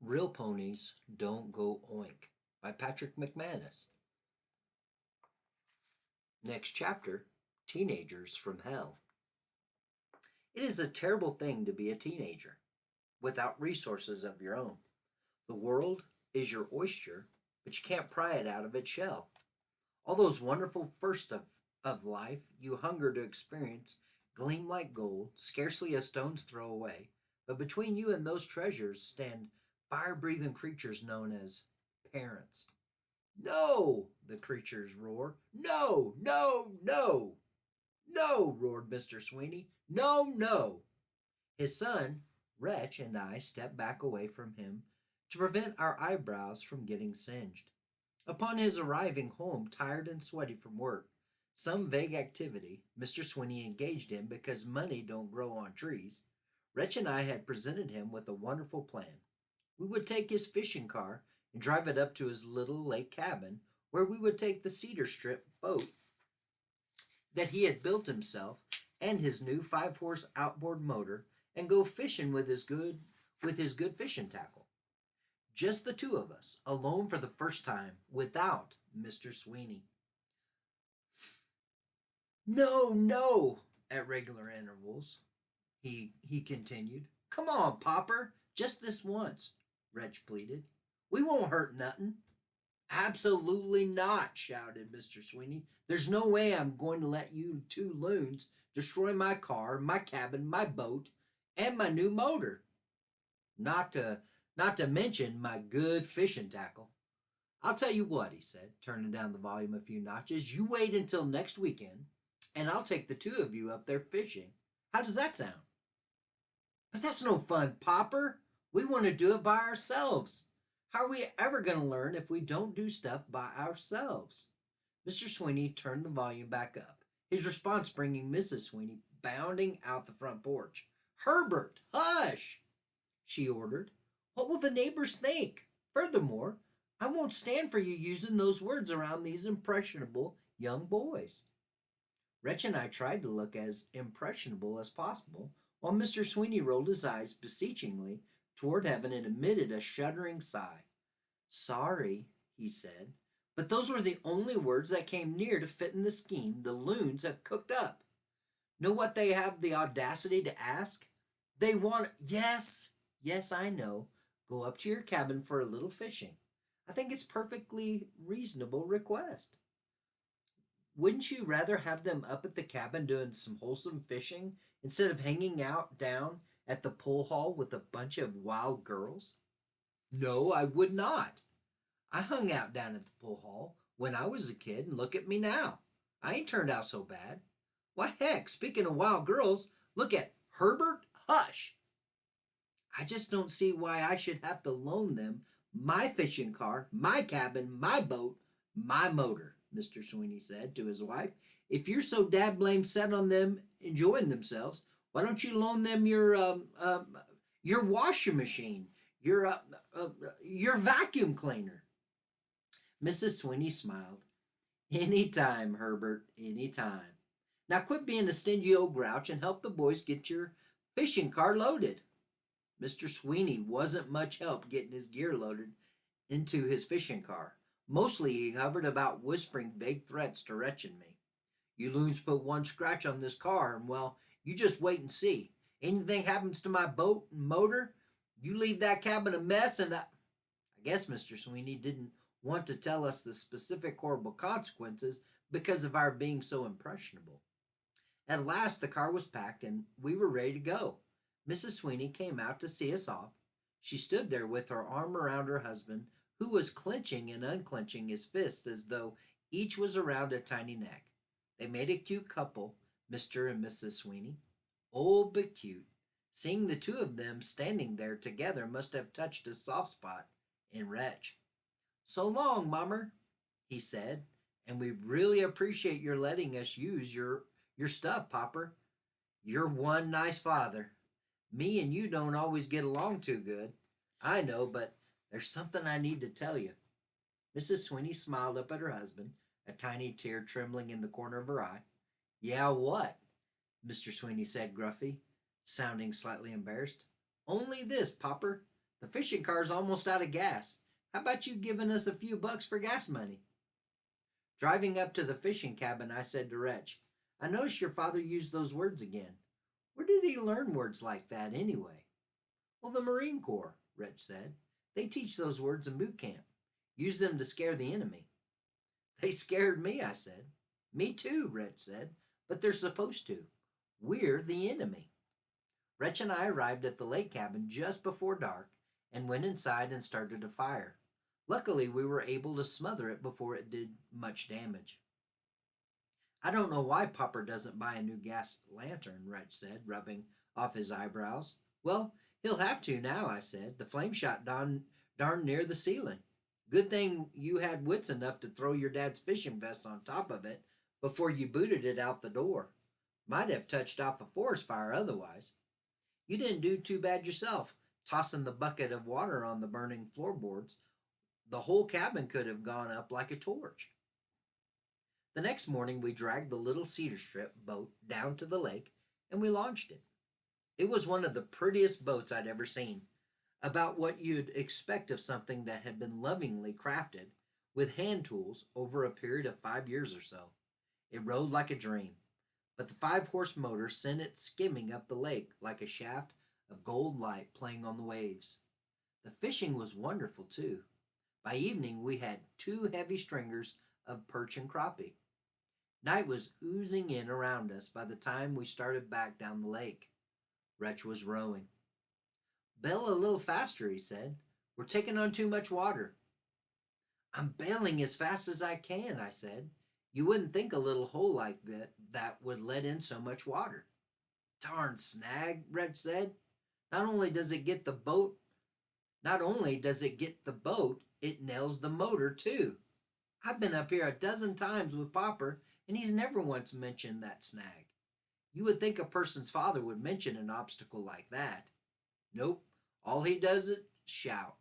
Real Ponies Don't Go Oink by Patrick McManus. Next chapter, Teenagers from Hell. It is a terrible thing to be a teenager without resources of your own. The world is your oyster, but you can't pry it out of its shell. All those wonderful firsts of life you hunger to experience gleam like gold, scarcely a stone's throw away. But between you and those treasures stand fire breathing creatures known as parents. No, the creatures roar. No, no, no. No, roared Mr. Sweeney. No, no. His son, Wretch, and I stepped back away from him to prevent our eyebrows from getting singed. Upon his arriving home, tired and sweaty from work, some vague activity Mr. Sweeney engaged in because money don't grow on trees, Wretch and I had presented him with a wonderful plan. We would take his fishing car and drive it up to his little lake cabin, where we would take the cedar strip boat that he had built himself and his new 5-horse outboard motor and go fishing with his good fishing tackle. Just the two of us, alone for the first time, without Mr. Sweeney. No, no, at regular intervals, he continued. Come on, Popper, just this once, Wretch pleaded. We won't hurt nothing. Absolutely not, shouted Mr. Sweeney. There's no way I'm going to let you two loons destroy my car, my cabin, my boat, and my new motor. Not to not to mention my good fishing tackle. I'll tell you what, he said, turning down the volume a few notches. You wait until next weekend, and I'll take the two of you up there fishing. How does that sound? But that's no fun, Popper. We want to do it by ourselves. How are we ever going to learn if we don't do stuff by ourselves? Mr. Sweeney turned the volume back up, his response bringing Mrs. Sweeney bounding out the front porch. Herbert, hush, she ordered. What will the neighbors think? Furthermore, I won't stand for you using those words around these impressionable young boys. Wretch and I tried to look as impressionable as possible, while Mr. Sweeney rolled his eyes beseechingly toward heaven and emitted a shuddering sigh. Sorry, he said, but those were the only words that came near to fitting the scheme the loons have cooked up. Know what they have the audacity to ask? They want, yes, yes, I know, go up to your cabin for a little fishing. I think it's perfectly reasonable request. Wouldn't you rather have them up at the cabin doing some wholesome fishing instead of hanging out down at the pool hall with a bunch of wild girls? No, I would not. I hung out down at the pool hall when I was a kid, and look at me now. I ain't turned out so bad. Why, heck, speaking of wild girls, look at Herbert Hush. I just don't see why I should have to loan them my fishing car, my cabin, my boat, my motor, Mr. Sweeney said to his wife. If you're so dad blame set on them enjoying themselves, why don't you loan them your washing machine, your uh, uh, your vacuum cleaner? Mrs. Sweeney smiled. Any time, Herbert, any time. Now quit being a stingy old grouch and help the boys get your fishing car loaded. Mr. Sweeney wasn't much help getting his gear loaded into his fishing car. Mostly he hovered about whispering vague threats to Wretch and me. You loons put one scratch on this car, and well, you just wait and see. Anything happens to my boat and motor, you leave that cabin a mess, and I guess Mr. Sweeney didn't want to tell us the specific horrible consequences because of our being so impressionable. At last the car was packed and we were ready to go. Mrs. Sweeney came out to see us off. She stood there with her arm around her husband, who was clenching and unclenching his fists as though each was around a tiny neck. They made a cute couple, Mr. and Mrs. Sweeney. Old but cute. Seeing the two of them standing there together must have touched a soft spot in Wretch. So long, Mummer, he said, and we really appreciate your letting us use your stuff, Popper. You're one nice father. Me and you don't always get along too good. I know, but there's something I need to tell you. Mrs. Sweeney smiled up at her husband, a tiny tear trembling in the corner of her eye. Yeah, what? Mr. Sweeney said gruffly, sounding slightly embarrassed. Only this, Popper. The fishing car's almost out of gas. How about you giving us a few bucks for gas money? Driving up to the fishing cabin, I said to Wretch, I noticed your father used those words again. Where did he learn words like that anyway? Well, the Marine Corps, Wretch said. They teach those words in boot camp. Use them to scare the enemy. They scared me, I said. Me too, Wretch said. But they're supposed to. We're the enemy. Wretch and I arrived at the lake cabin just before dark and went inside and started a fire. Luckily, we were able to smother it before it did much damage. I don't know why Popper doesn't buy a new gas lantern, Wretch said, rubbing off his eyebrows. Well, he'll have to now, I said. The flame shot darn near the ceiling. Good thing you had wits enough to throw your dad's fishing vest on top of it before you booted it out the door. Might have touched off a forest fire otherwise. You didn't do too bad yourself, tossing the bucket of water on the burning floorboards. The whole cabin could have gone up like a torch. The next morning, we dragged the little cedar strip boat down to the lake and we launched it. It was one of the prettiest boats I'd ever seen, about what you'd expect of something that had been lovingly crafted with hand tools over a period of 5 years or so. It rode like a dream, but the 5 horse motor sent it skimming up the lake like a shaft of gold light playing on the waves. The fishing was wonderful, too. By evening, we had 2 heavy stringers of perch and crappie. Night was oozing in around us by the time we started back down the lake. Wretch was rowing. Bail a little faster, he said. We're taking on too much water. I'm bailing as fast as I can, I said. You wouldn't think a little hole like that would let in so much water. Darn snag, Wretch said. Not only does it get the boat, it nails the motor too. I've been up here a dozen times with Popper, and he's never once mentioned that snag. You would think a person's father would mention an obstacle like that. Nope. All he does is shout.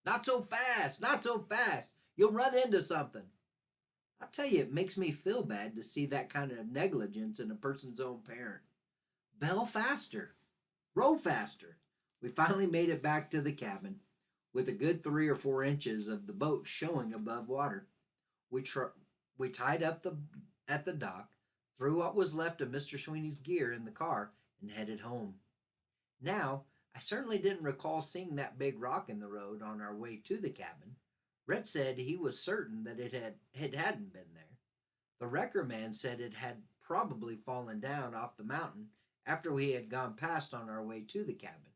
Not so fast! Not so fast! You'll run into something. I tell you, it makes me feel bad to see that kind of negligence in a person's own parent. Bell faster! Row faster! We finally made it back to the cabin, with a good 3 or 4 inches of the boat showing above water. We, tr- we tied up at the dock, threw what was left of Mr. Sweeney's gear in the car, and headed home. Now, I certainly didn't recall seeing that big rock in the road on our way to the cabin. Red said he was certain that it hadn't been there. The wrecker man said it had probably fallen down off the mountain after we had gone past on our way to the cabin,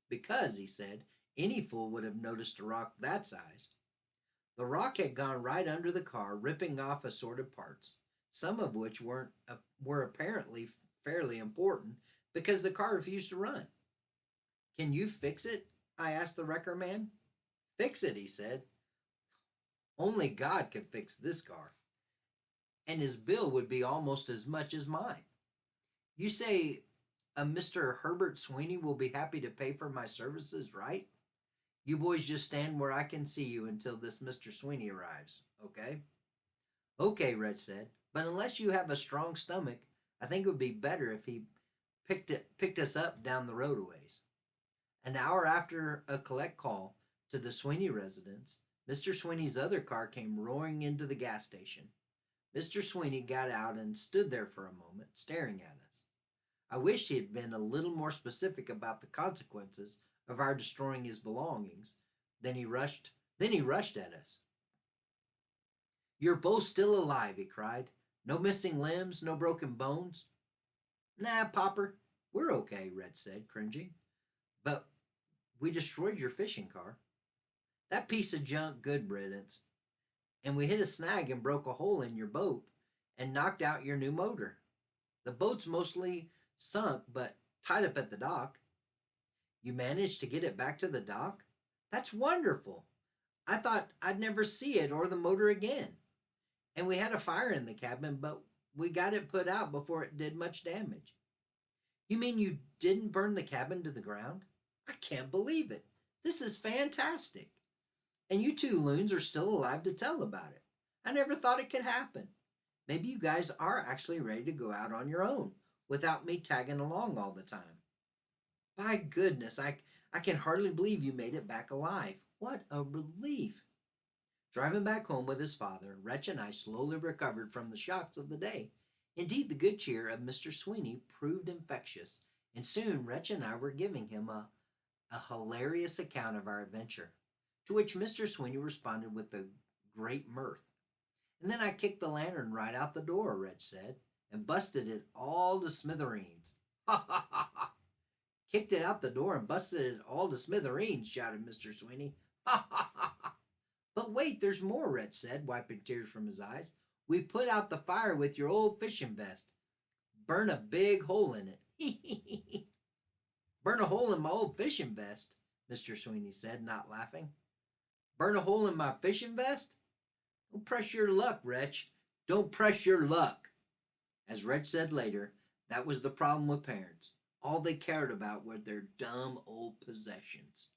because, he said, any fool would have noticed a rock that size. The rock had gone right under the car, ripping off assorted parts, some of which were apparently fairly important because the car refused to run. Can you fix it? I asked the wrecker man. Fix it, he said. Only God could fix this car, and his bill would be almost as much as mine. You say a Mr. Herbert Sweeney will be happy to pay for my services, right? You boys just stand where I can see you until this Mr. Sweeney arrives, okay? Okay, Red said, but unless you have a strong stomach, I think it would be better if he picked us up down the road a ways. An hour after a collect call to the Sweeney residence, Mr. Sweeney's other car came roaring into the gas station. Mr. Sweeney got out and stood there for a moment, staring at us. I wished he had been a little more specific about the consequences of our destroying his belongings. Then he rushed at us. You're both still alive, he cried. No missing limbs, no broken bones. Nah, Popper, we're okay, Red said, cringing. But we destroyed your fishing car. That piece of junk, good riddance. And we hit a snag and broke a hole in your boat and knocked out your new motor. The boat's mostly sunk, but tied up at the dock. You managed to get it back to the dock? That's wonderful. I thought I'd never see it or the motor again. And we had a fire in the cabin, but we got it put out before it did much damage. You mean you didn't burn the cabin to the ground? I can't believe it. This is fantastic. And you two loons are still alive to tell about it. I never thought it could happen. Maybe you guys are actually ready to go out on your own without me tagging along all the time. By goodness, I can hardly believe you made it back alive. What a relief. Driving back home with his father, Wretch and I slowly recovered from the shocks of the day. Indeed, the good cheer of Mr. Sweeney proved infectious, and soon Wretch and I were giving him a hilarious account of our adventure, to which Mr. Sweeney responded with a great mirth. And then I kicked the lantern right out the door, Wretch said, and busted it all to smithereens. Ha ha ha ha! Kicked it out the door and busted it all to smithereens, shouted Mr. Sweeney. Ha ha ha ha! But wait, there's more, Wretch said, wiping tears from his eyes. We put out the fire with your old fishing vest. Burn a big hole in it. Burn a hole in my old fishing vest, Mr. Sweeney said, not laughing. Burn a hole in my fishing vest? Don't press your luck, Wretch. Don't press your luck. As Wretch said later, that was the problem with parents. All they cared about were their dumb old possessions.